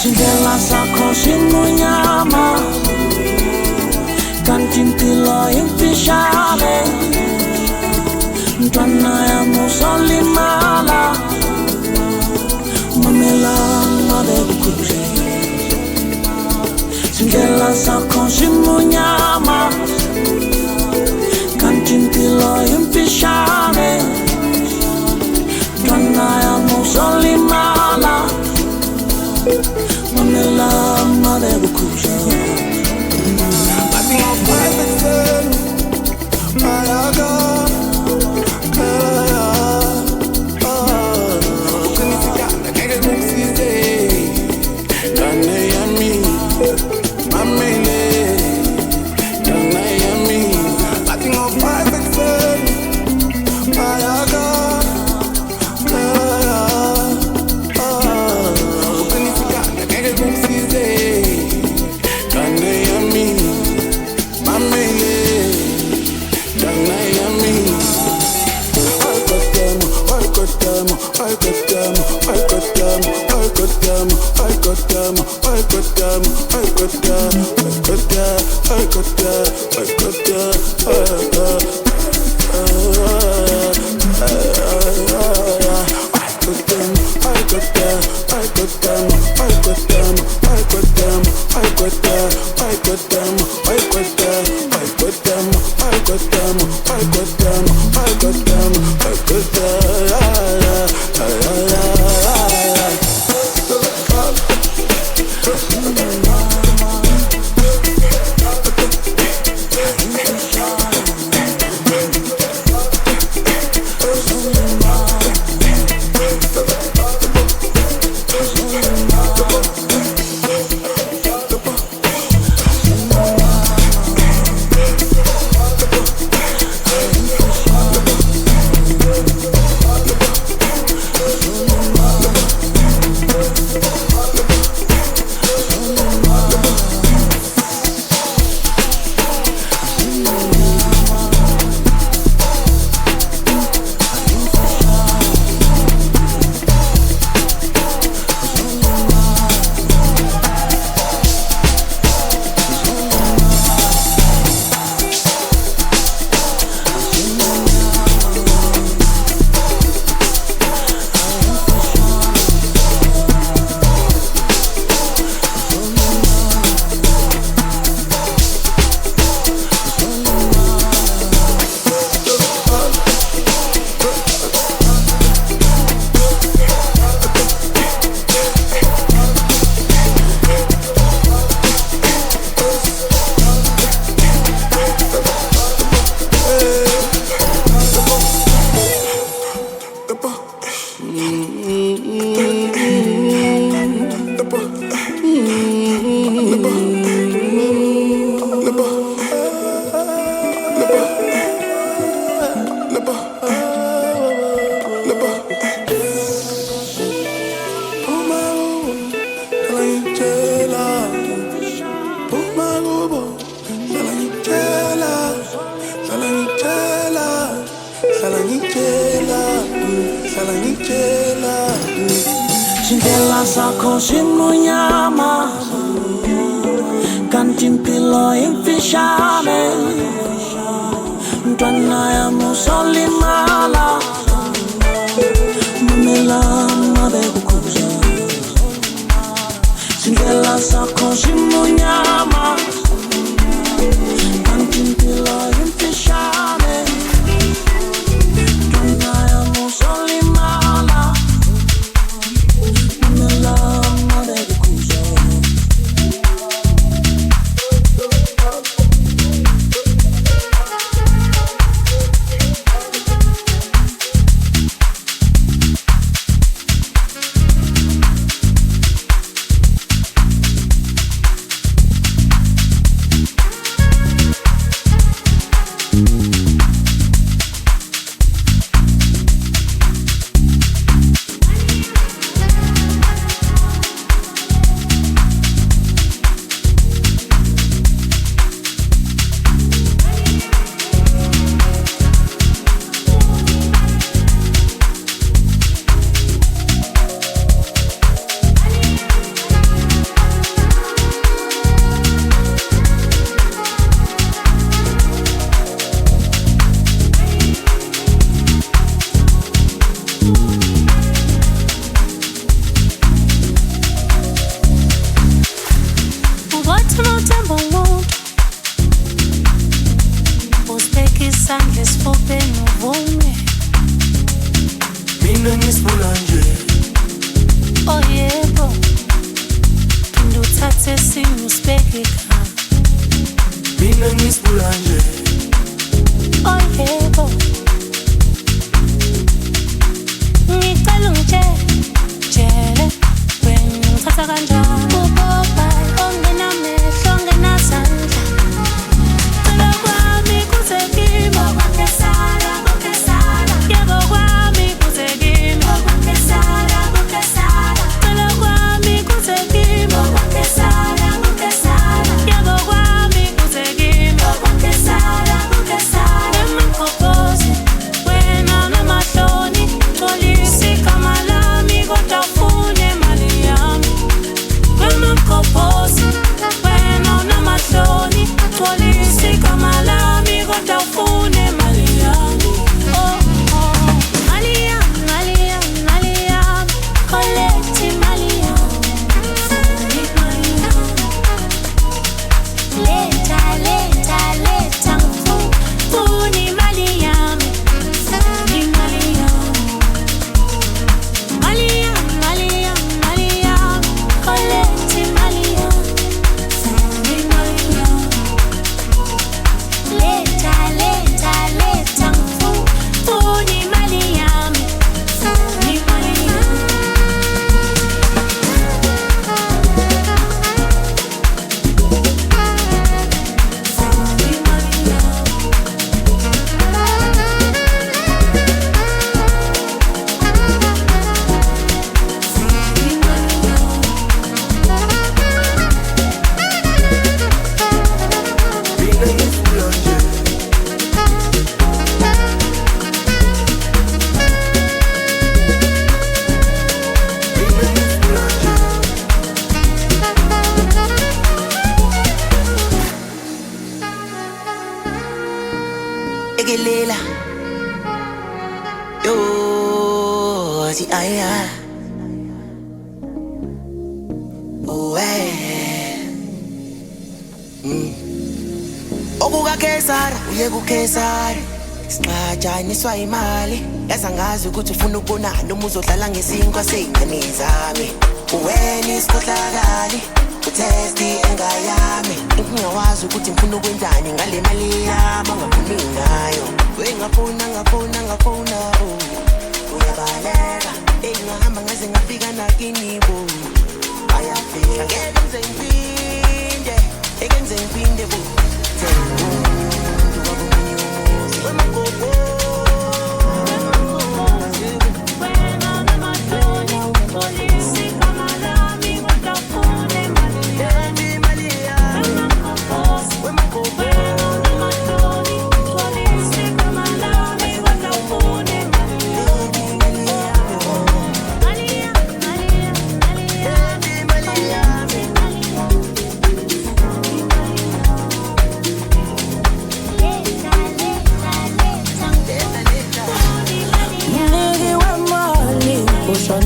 Singela sako simunyama Kantimpilo impishale Ntwana ya musolimala Mamela madebukuje Singela sako simunyama Kantimpilo impishale Ntwana ya musolimala Mamela madebukuje I Singela sako simunyama Kantimpilo infishame Ntwana ya musolimala Mamela madebukuje Singela sako simunyama Kantimpilo infishame Ntwana ya musolimala uvume. Mina ngisifuna nje. Oh yebo. Nduthathe simo sibeke ekhaya. Mina ngisifuna nje. Oh yebo. Ngicela ungitshele wena ngithatha kanjani. Uboba ongenamehlo ongenazandla. Cela kwami kuze kimi okwakhe sala kokhe sala. Yebo kwami kuze kimi okwakhe sala kokhe sala. Cela kwami kuze kimi okwakhe sala kokhe sala. Yebo kwami kuze kimi okwakhe sala kokhe sala. Emkhobozi wena namahloni xolisa igama lami kodwa ufune imali yami. Emkhobozi wena namahloni xolisa igama lami kodwa ufune imali yami. Oh oh, mali yami, mali yami, mali yami, collect imali yami, imali yami. Leta, leta, leta, ngifuna imali yami, imali yami. Mali yami, mali yami, mali yami, collect imali yami, imali yami. Leta, leta, leta, ngifuna imali yami, imali yami. Egelela yo si aya uwe okuka Kesara uye ku Kesara sixajaniswa imali yaza ngazi ukuthi ufuna ukubonana noma uzodlala ngesinkwa sezingane zami uwena isikhohlakali utesti engayami ngingawazi ukuthi ngifuna ukwenzani ngale mali yami angaphumi ngayo ngafuna uyabaleka engihamba ngaze ngafika nakini bo ayafika ngenze ngipinde bo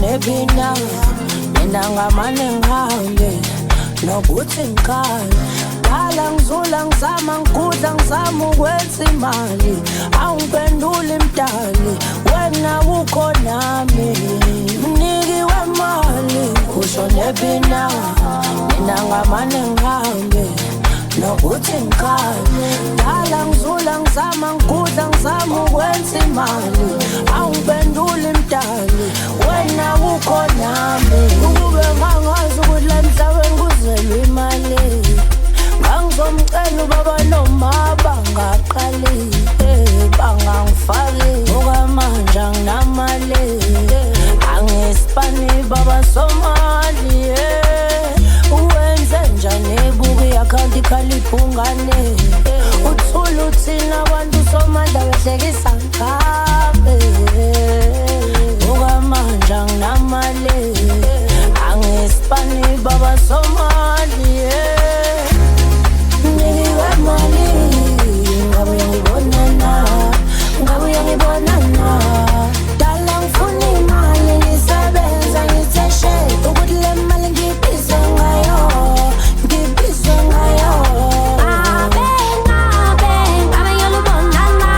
Nebina mina ngamane ngihambe nokuthi ngikhala dala ngizula ngizama ngikudla ngizama ukwenza imali awungiphenduli mdali wena ukho nami mniki wemali kusho nebina mina ngamane ngihambe nokuthi ngikhala dala ngizula ngizama ngikudla ngizama ukwenza imali awungiphenduli mdali wena ukho nami ukube ngangazi ukuthi la emhlabeni kuzelwe imali ngangizomcela ubaba noma bangaqali bangangifaki okwamanje anginamali angispani baba Somali uwenze njani ebuka i-account ikhalibhungane uthula uthina abantu Somali abehlekisa ngabe okwamanje anginamali angispani baba Somali ngiwe mali ngabe ngibonana dala ngifuna imali ngisebenza ngitheshe ukuthi le mali ngibhize ngayo ngabe yolubonana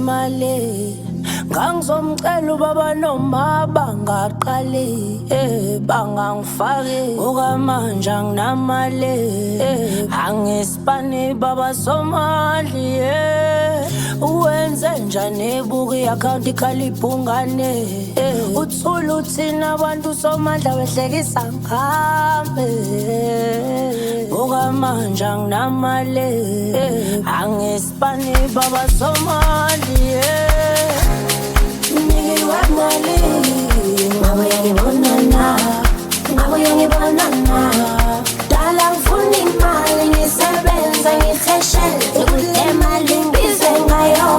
imali ngangizomcela ubaba noma bangaqali bangangifaki okwamanje anginamali angisipani baba somali uwenze njani ebuka i-akhawunti ikhalibhungane uthula uthina abantu somandla wehlekisa ngami okwamanje anginamali angisipani baba somali nigga wamali ngabuye ngibonana dala ngifuna imali ngisebenza ngiheshele ukule mali ngibize ngayo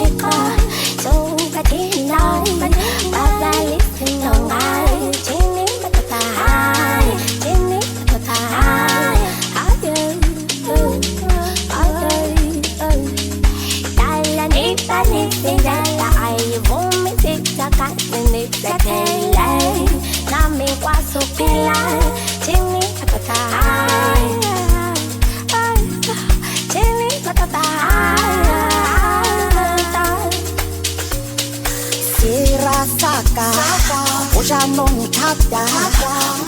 cheka so katina bazali sinongai chini matatai chini matatai dala ni dala ai vumi sitaka ni sekele nami kwaso pila chini matatai chini matatai saka ujano ngithatha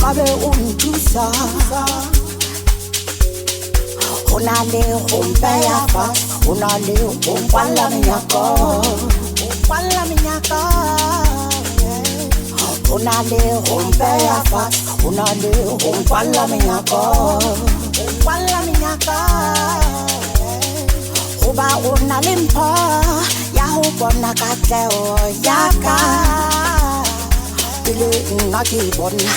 babe ungithusa unale umpe yafa unale umkwala minyaka unale umpe yafa unale umkwala minyaka uba unale mpho ya ho bona katleo yaka ile nna ke bona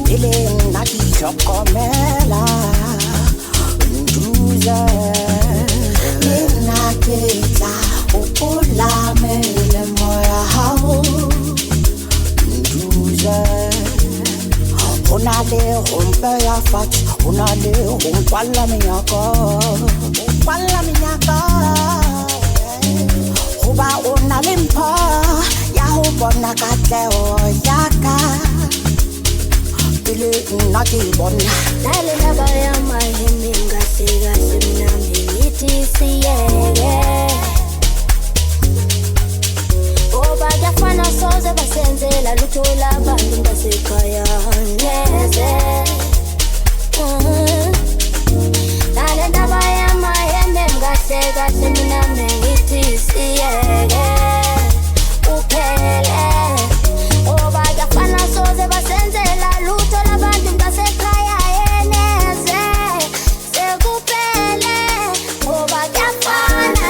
ile nna ke hlokomela nduze nna ke tla o polamele moya hao nduze ona le umpe ya fatshe ona le umkwala minyaka Uba una limpo ya ho bona katleo yaka ile nna ke bona dale laba ya mahiminga siga simnambi itisiye oba jafana soze basenzela lutola bantu basekhaya neze dale laba ya mahiminga siga simnambi itisiye uphele oba jafana soze basenzela lutola bantu basekhaya neze sekuphele oba jafana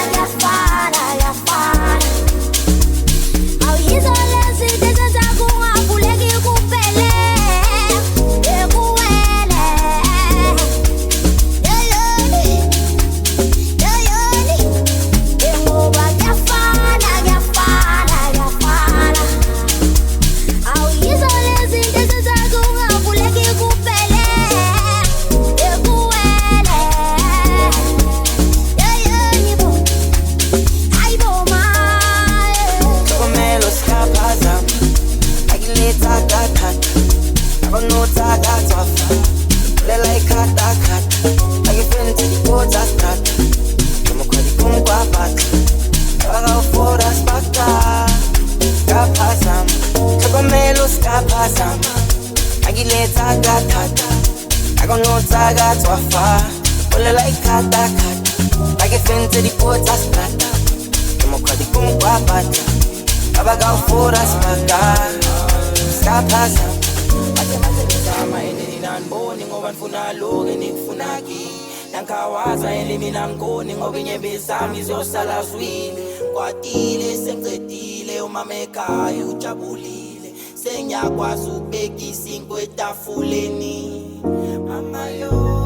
Izosala zwile kwatile sengcedile umama ekhaya ujabulile sengiyakwazi ukubeka isinkwa etafuleni mama yo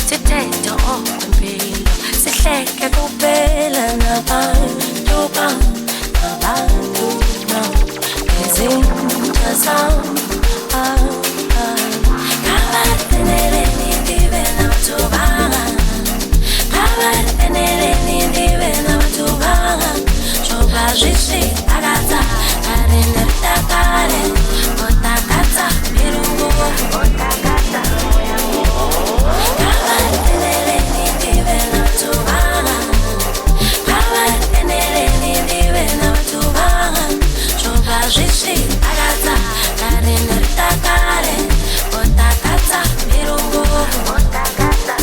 sithethe okwempilo sihleke kuphela nabantu izinja zami kabateneleni ndibe nabathubanga kabateneleni ndibe nabathubanga choba zvishi akata areneritakare otakata mirungu otakata kabateneleni ndibe nabathubanga kabateneleni ndibe nabathubanga choba zvishi akata areneritakare otakata mirungu otakata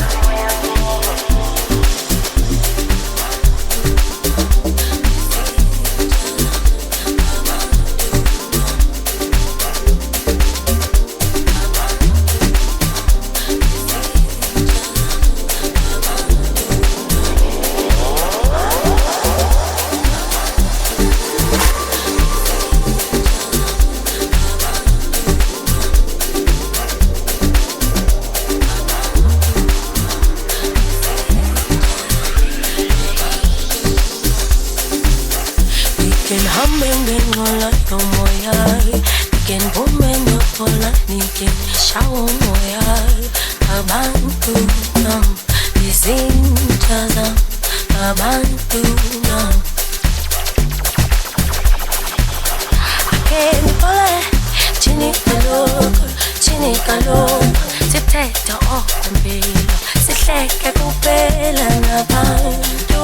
sithethe okwempilo sihleke kuphela nabantu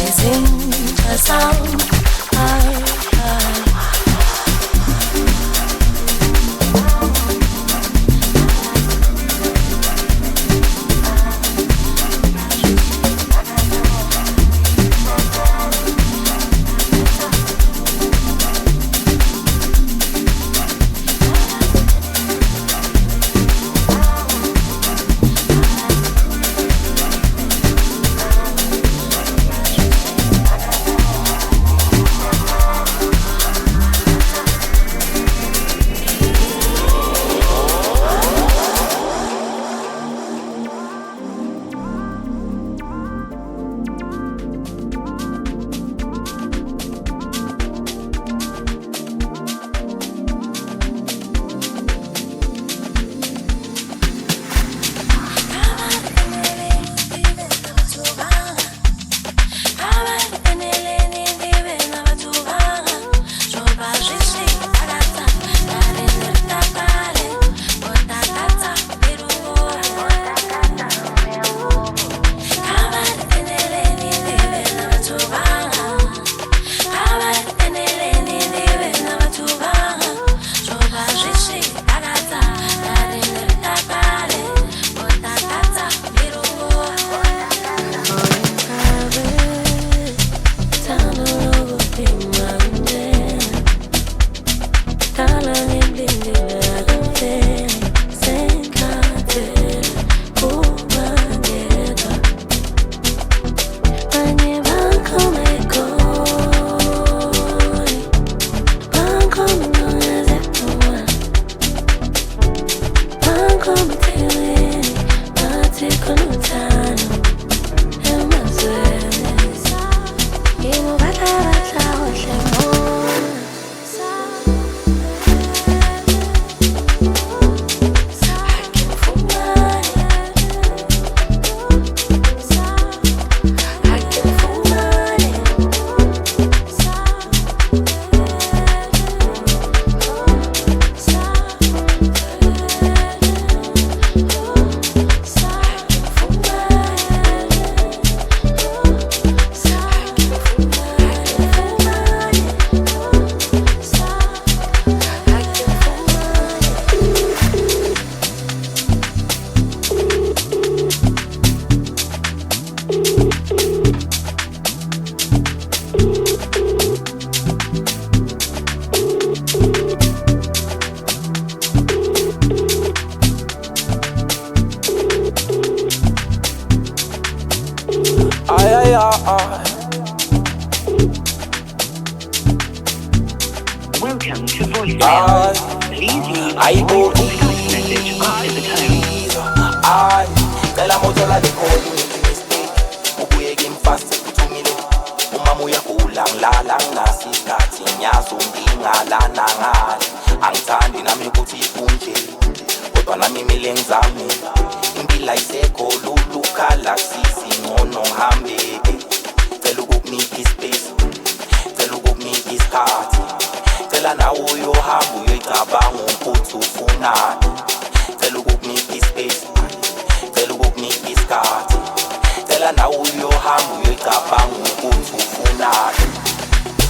izinja zami Welcome to voicemail. Please leave a voice message after the tone. Ay, cela moto la de kolu mistake. Ubuye game fast kuthumile. Umama uyagula ngilala nginasikhathi ngiyazungingala nangale. Angithandi nami ukuthi ifunde. Kodwa nami mile ngizame. Impila isekho lulu khala sisi ngono ngihambe. Cela ukukunika ispace. Cela ukukunika isikhathi. Cela nawe uyohamba uyoyicabanga ukuthi ufunani. Cela ukukunika ispace. Cela ukukunika isikhathi. Cela nawe uyohamba uyoyicabanga ukuthi ufunani.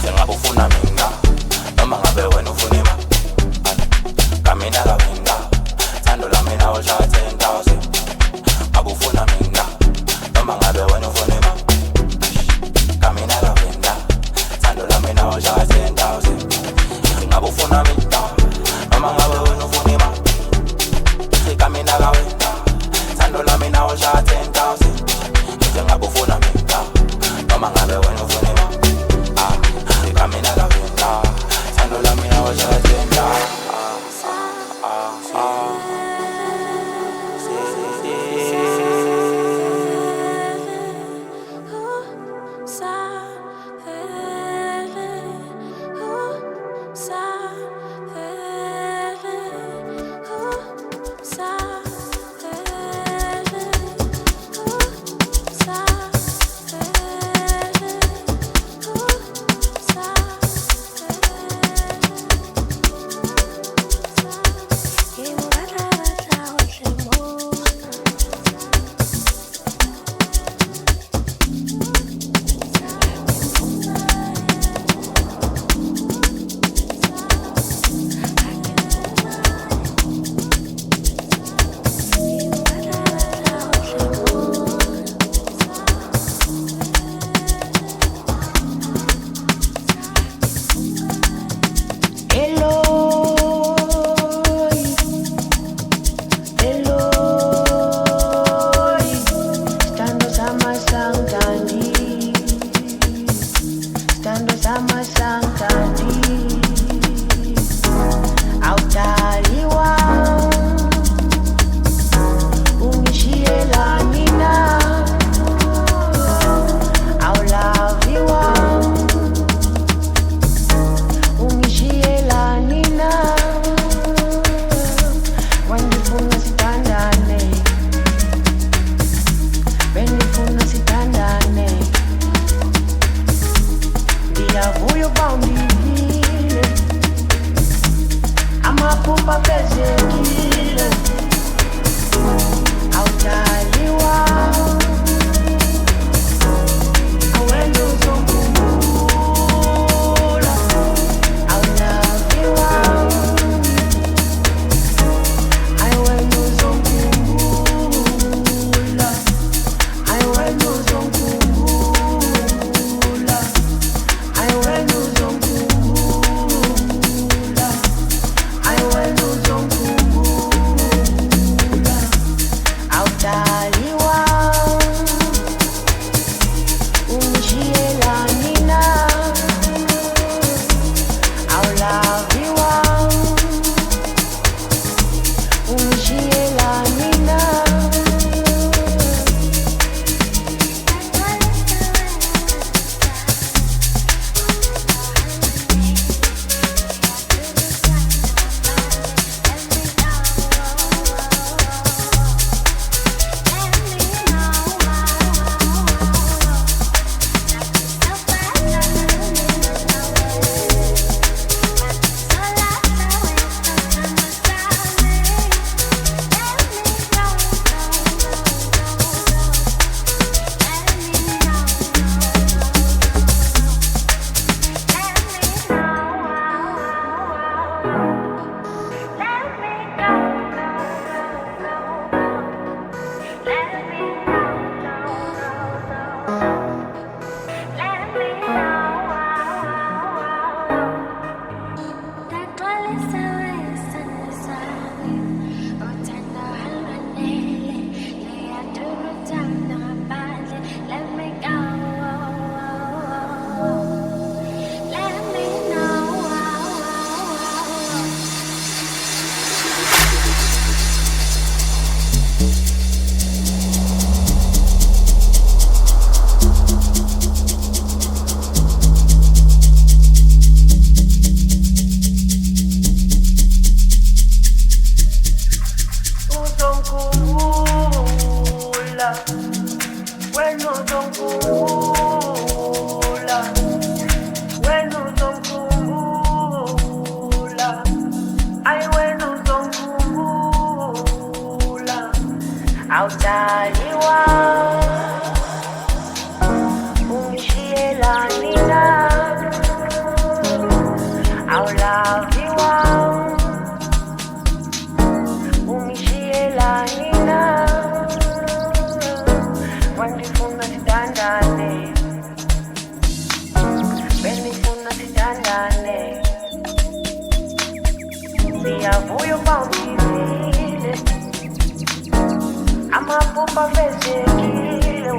Sengabe ufuna mina noma ngabe wena ufuna imali. Kamina kawena thando lami nawe shaya 10,000. Ngabe ufuna mina noma ngabe wena ufuna imali. Kamina kawena thando lami nawe shaya 10,000. Ngabe ufuna mina noma ngabe wena ufuna imali. Kamina kawena thando lami nawe shaya 10,000. Ngabe ufuna mina noma ngabe wena ufuna imali. Kamina kawena thando lami nawe shaya 10,000. I awulaviwa ungishielani na wandifuna sithandane benifuna sithandane siyavuya ubambile amaphupha fezekile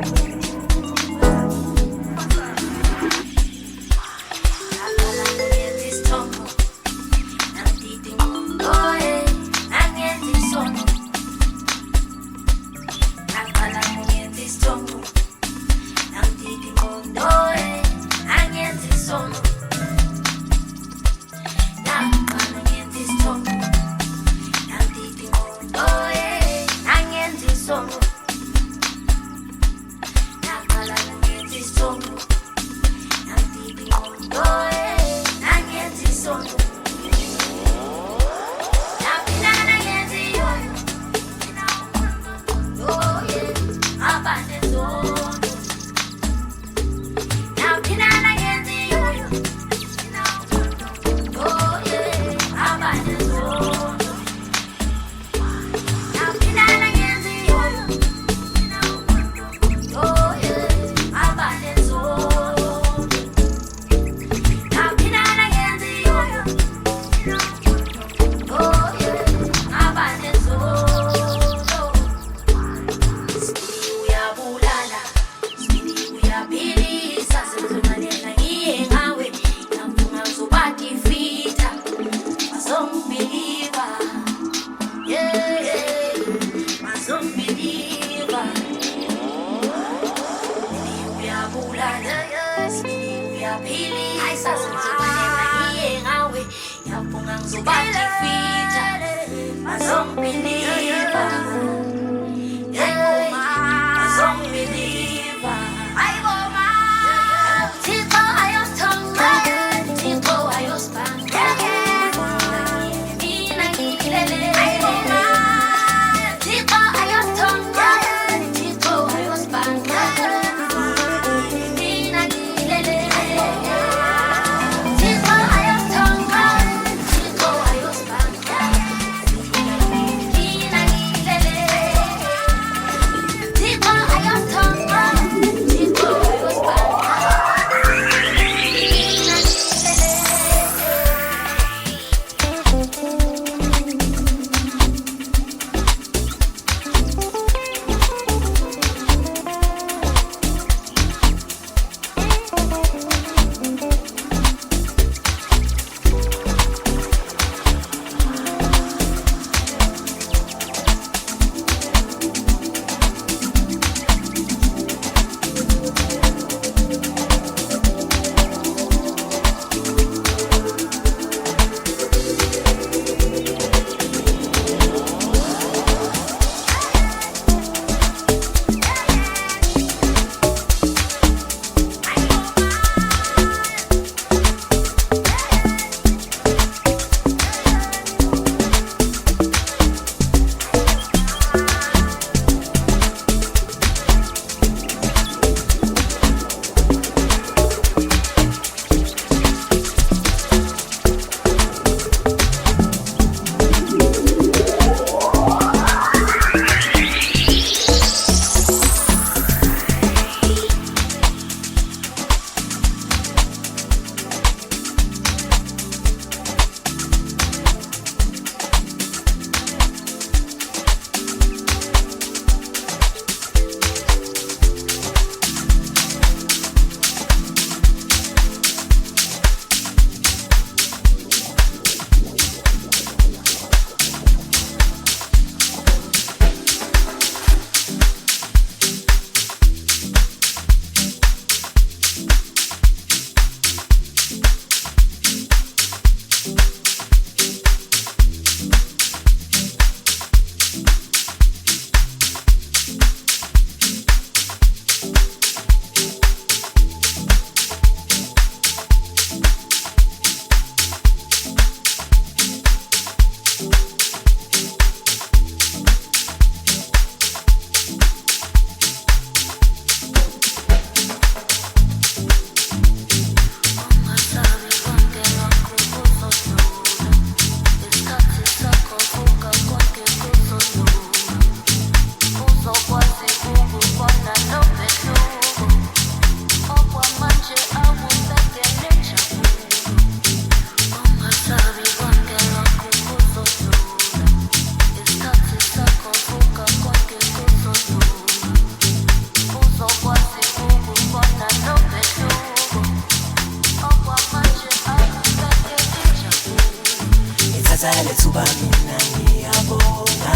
ngithatha lethuba mina ngiyabonga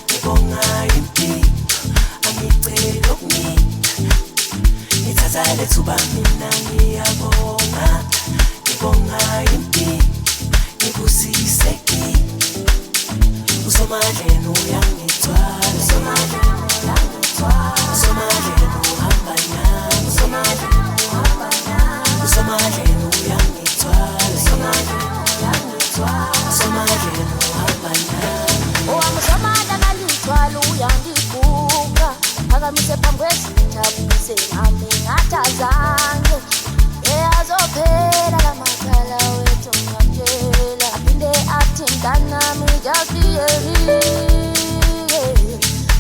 ngibonga impilo angiceli okuningi ngithatha lethuba mina ngiyabonga ngibonga impilo ngibusise kimi usomadleni uyangithwala usomadleni uhamba nami usomadleni uyangithwala usomadleni uhamba nami owamsomada ngalithwala uyangibuka phakamise phambi kwesithabise nami ngathazange eyazophela lamakhala wethu ngamtshela aphinde athi mntanami just be here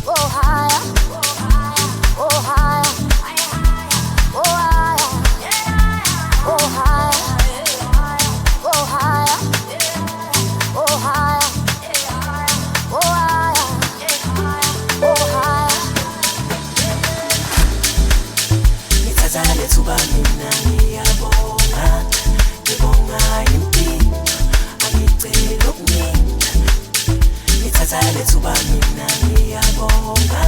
go higher go higher go higher go higher go higher go higher go higher go higher ngithatha lethuba mina ngiyabonga ngibonga impilo angiceli okuningi ngithatha lethuba mina ngiyabonga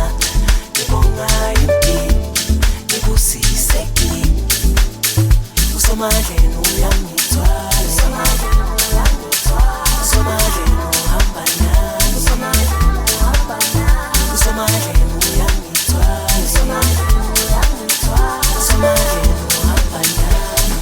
ngibonga impilo ngibusise kimi usomadleni uyangithwala usomadleni uhamba nami usomadleni uyangithwala usomadleni uhamba nami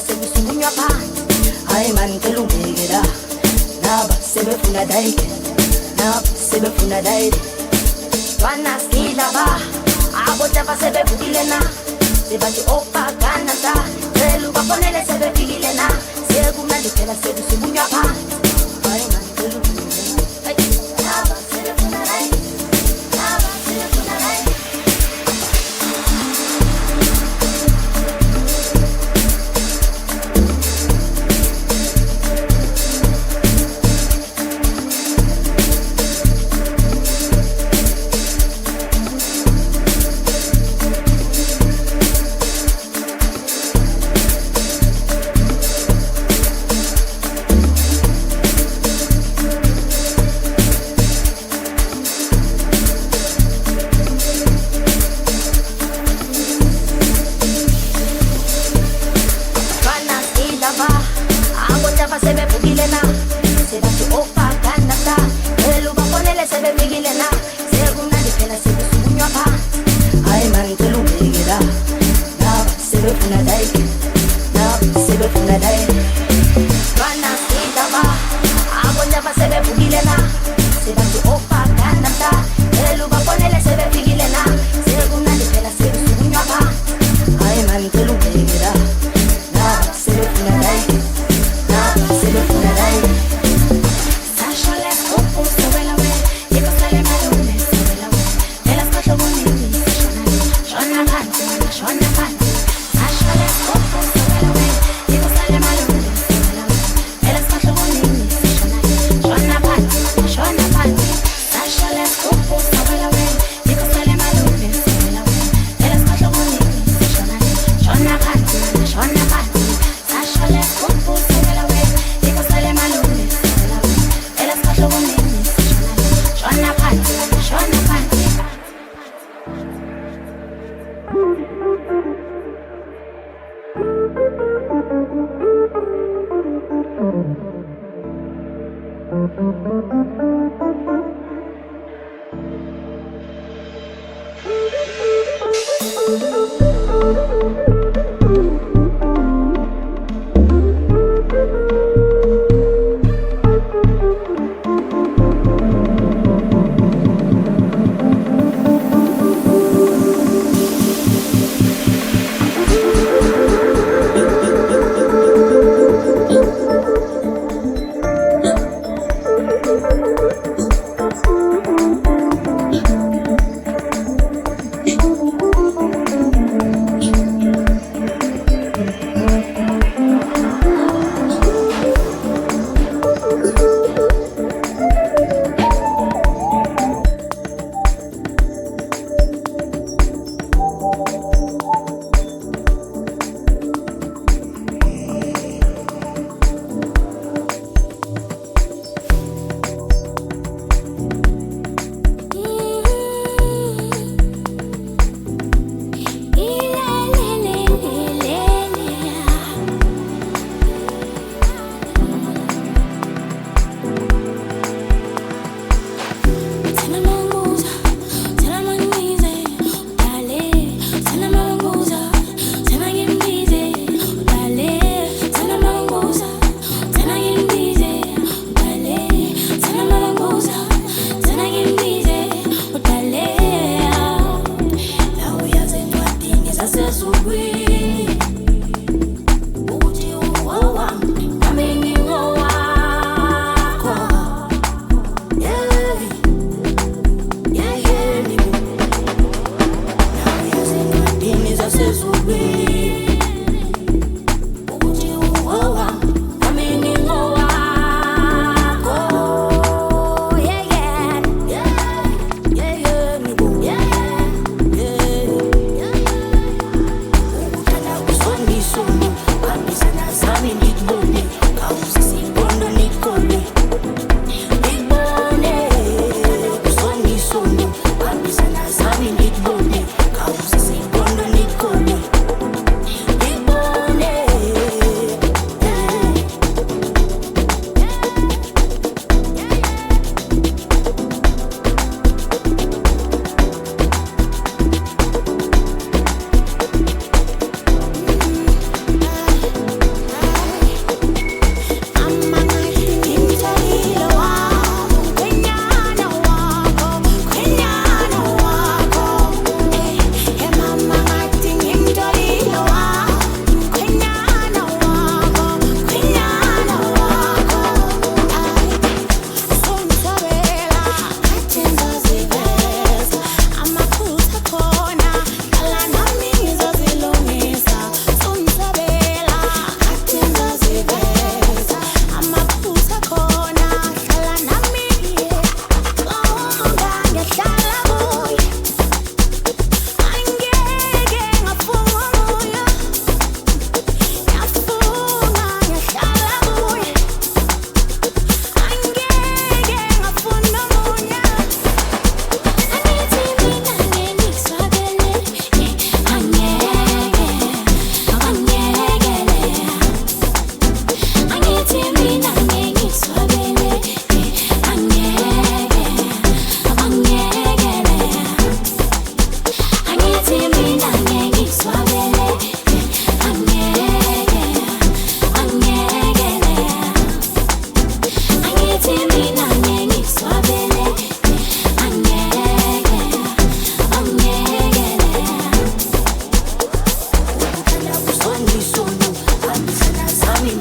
sebisukunywa phansi. Hayi man ngicela ungekela naba sebefuna dayike, naba sebefuna dayike. Bana silaba abotaba sebevukile na, sebathi opagana sa cela ubafonele sebefikile na, sekumnandi phela sebisukunywa phansi. Hayi man ngicela ungekela naba sebefuna dayike, naba sebefuna dayike.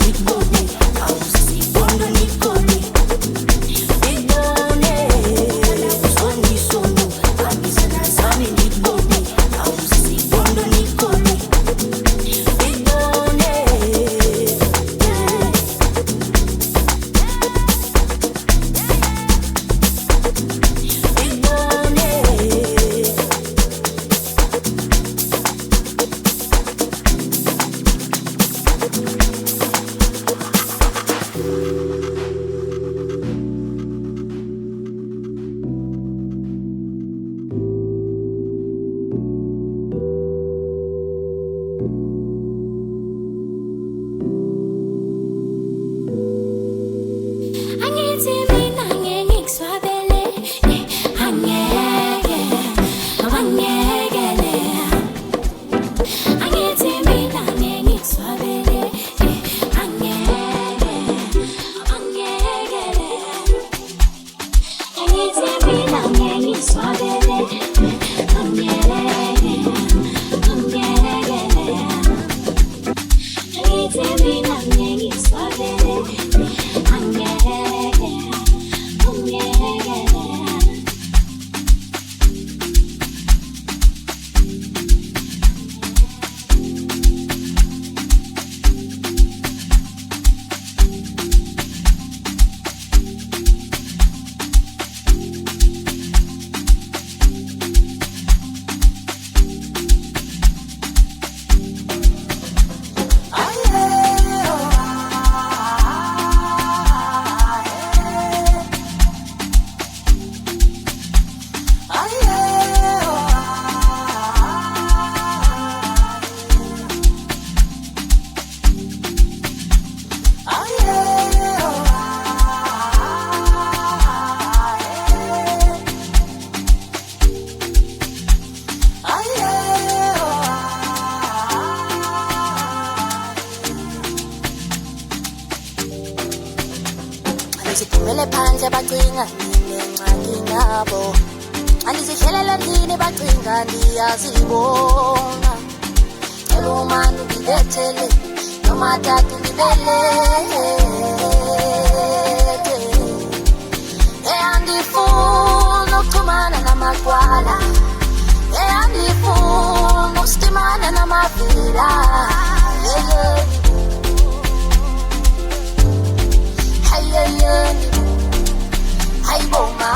ngikubone awusibondo nikone ngikubone songisondo abizana zami ngikubone awusibondo nikone ngikubone Angithi mina ngeke ngikuswabele, angeke, angekele. Angithi mina ngeke ngikuswabele, angeke, angekele. Angithi mina ngeke ngikuswabele, angeke, angekele. Angithi mina ngeke ngikuswabele, angeke, angekele. Andiziphumele phandle bacinga ndinengxaki nabo andizihlelela ndini bacinga ndiyazibona cela umani ndibethele nomatata ndibeleke andifuna ukuxhumana namagwala andifuna ukusidimana namavila Hey, boma.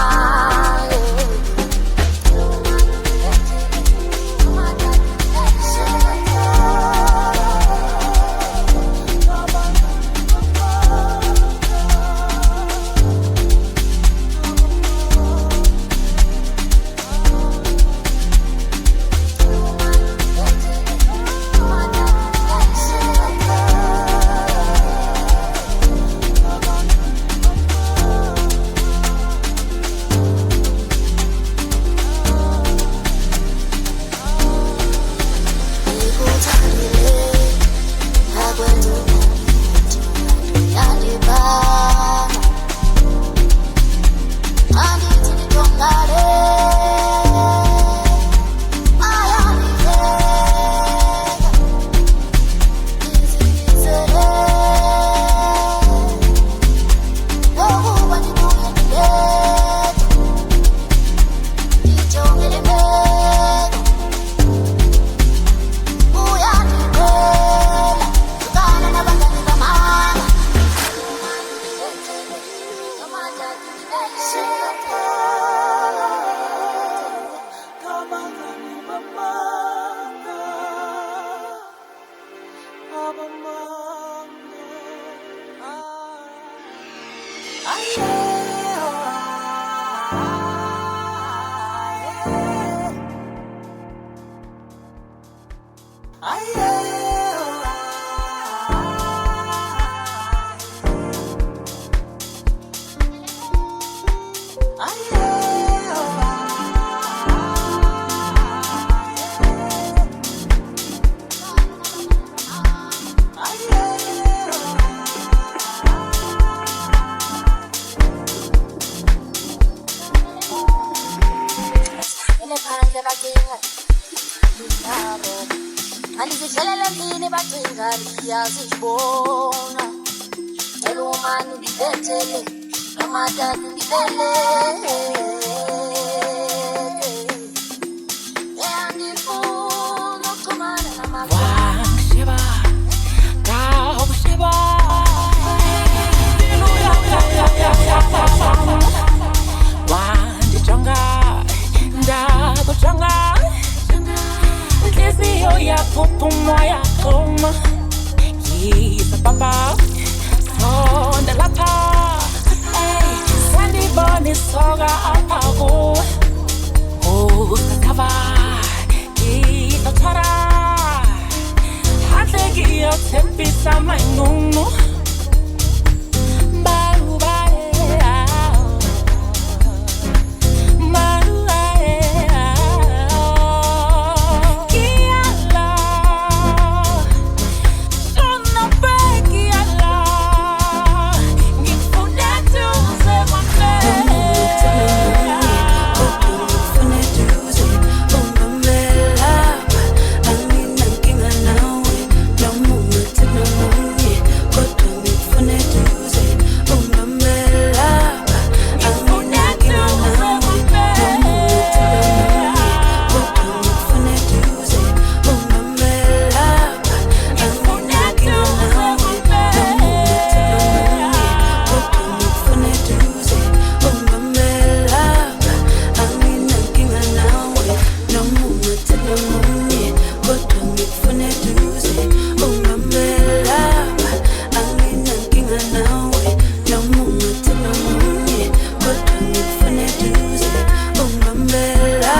Andizihlelela ndini bacinga ndiyazibona mani ngibethele amathathu ngibele Moya koma Yisa papa Sonda lata Ay Sandy boni soga apago Oh Katava Yisa tara Hante giyo tepi sama ngumu Baru bae Umamela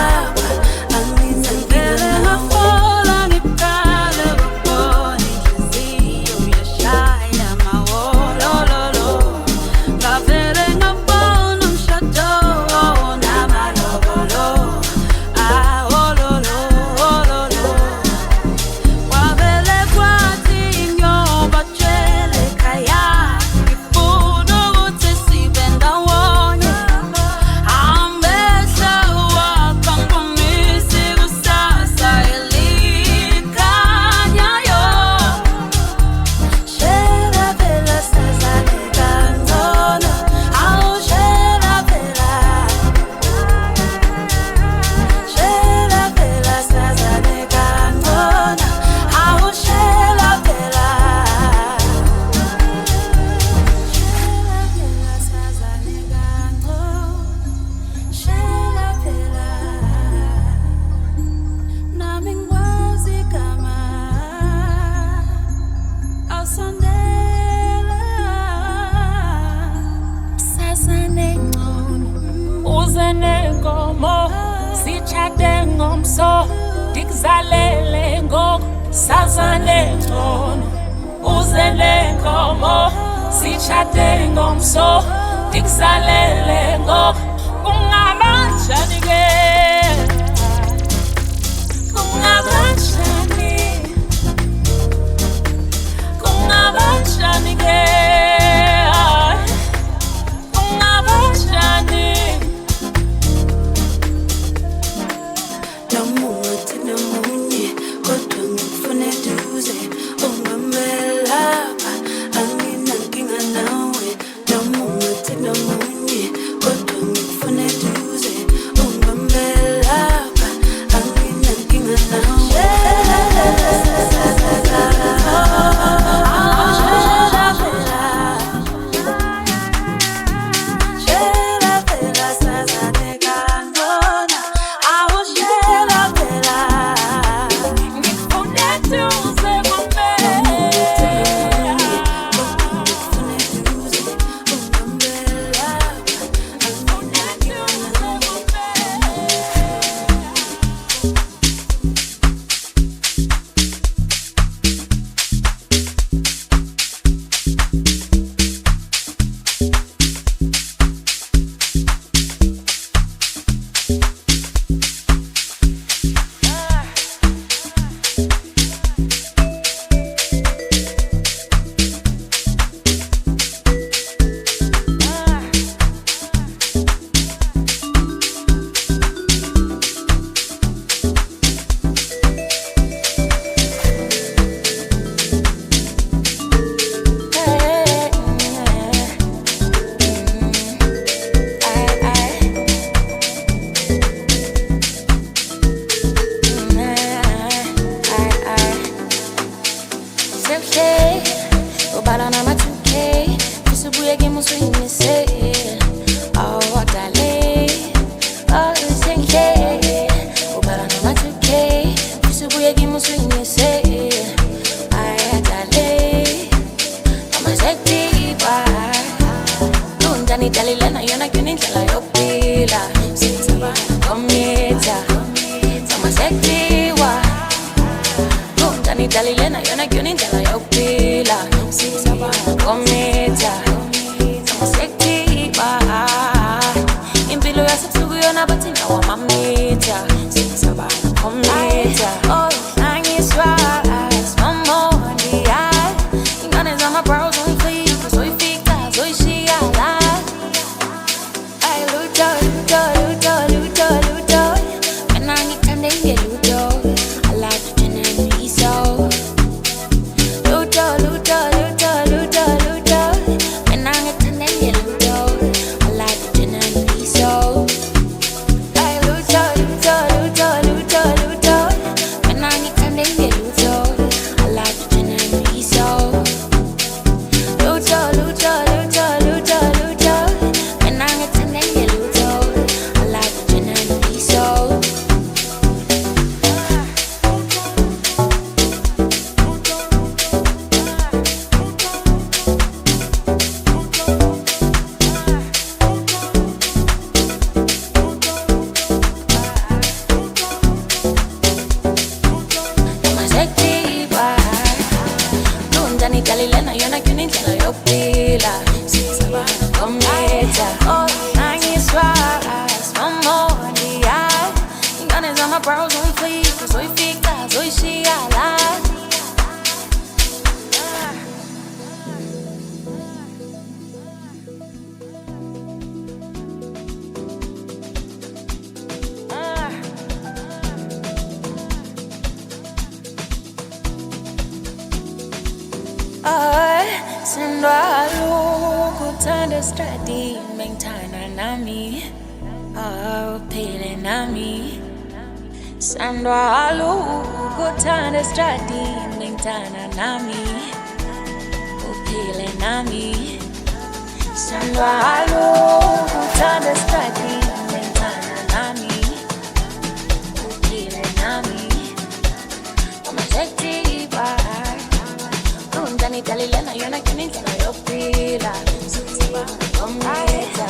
Unganidalilena yona kunindlela yokuphila Komnitha Sama sektiwa Unganidalilena yona kunindlela yokuphila Komnitha Sama sektiwa Impilo yasebusuku yona bathi nawa mamnitha Komnitha Oh, nangiswa my bros on fleek, soy fica, soy shiala. Ay, luto, luto, luto, luto, luto. When I need time, they get luto. I like to turn and be so. Luto, luto, luto, luto, luto. When I need time, they get luto. I like to turn and be so. Ay, luto, luto, luto, luto, luto. When I need time, they get luto. I like to turn and be so. Luto, luto, luto, luto, luto. When I get to name you luto, I like the gin and be so. You're my sexy boy. Nundani dalilena yona kunindlela yokuphila Komnitha Oh, nangiswa Simomondia Ingane zama bros on fleek Soy fica, soy shiala Sindwa lukuthanda stradi mengithanda nami uphile nami Sindwa lukuthanda stradi mengithanda nami uphile nami Sindwa lukuthanda stradi mengithanda nami uphile nami Kama sekti bar Unganidalilena yona kunindlela yokuphila Komnitha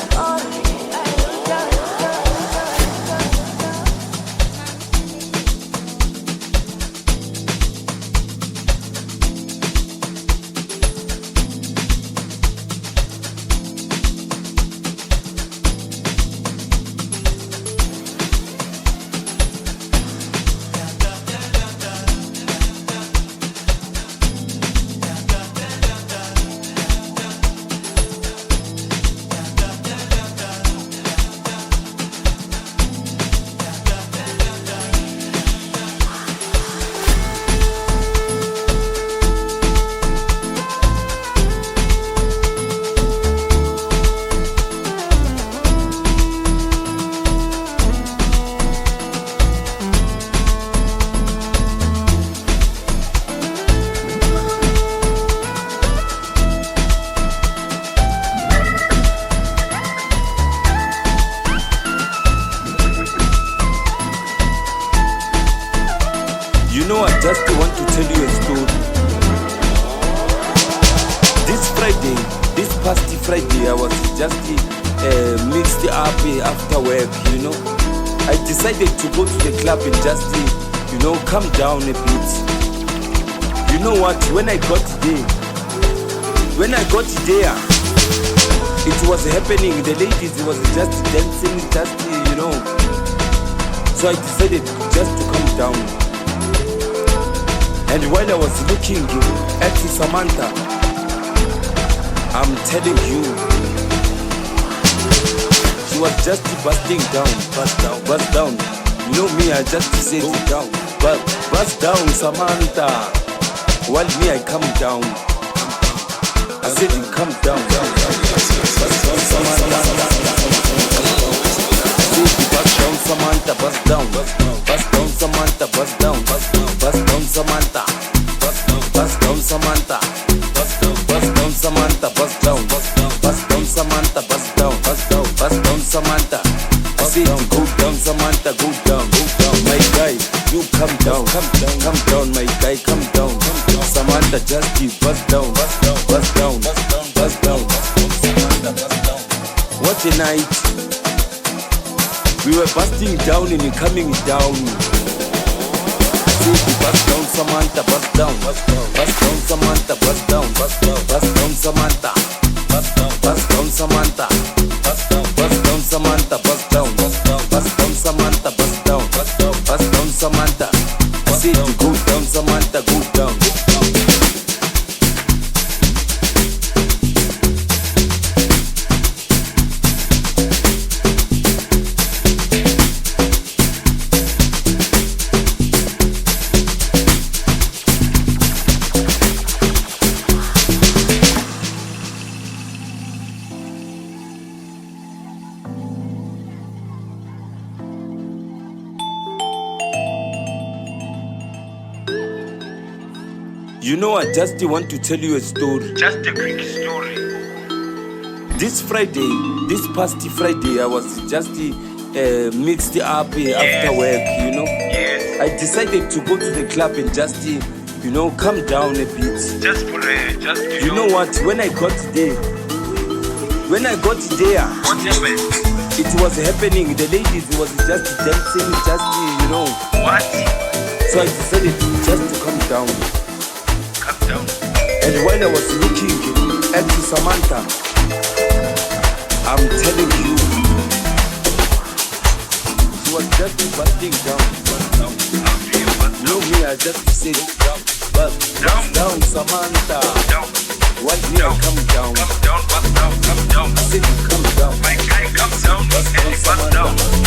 You know, I just want to tell you a story. This past Friday, I was just mixed up after work, you know. I decided to go to the club and just, calm down a bit. You know what, when I got there, it was happening, the ladies was just dancing, So I decided just to calm down. And while I was looking at Samantha, I'm telling you, she was just busting down, bust down. You know me, I just said it down, bust down, Samantha. While me, I come down. I said you come down, bust down, Samantha. Bust down, Samantha, bust down, bust down, Samantha, bust down, bust down, Samantha, bust down, Samantha, bust down, Samantha, bust down, bust down, Samantha, bust down, bust down, Samantha. I said go down, Samantha, go down, my guy, you come down, my guy, come down. Samantha, just keep bust down, bust down, bust down, Samantha, bust down. Saturday night. We were busting down and coming down. Bust down Samantha, bust down. Bust down Samantha, bust down. Bust down Samantha. Bust down Samantha. Bust down Samantha, bust down. Bust down Samantha, bust down. Bust down Samantha. I said you go down Samantha, go down. You know, I just want to tell you a story. Just a quick story. This past Friday, I was just mixed up after work, you know. Yes. I decided to go to the club and just, calm down a bit. Just for You know what? When I got there, what happened? it was happening. The ladies was just dancing, What? So I decided just to calm down. Calm down. And while I was looking at Samantha, I'm telling you, she was just busting down. No, me, I just said, bust down, Samantha. Down. What me, I come down. Come down, bust down, come down. I said, you come down. My guy comes down, Bust and down, he busts down. Samantha.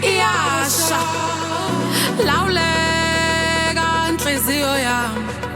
iyasha lawuleka inhliziyo yami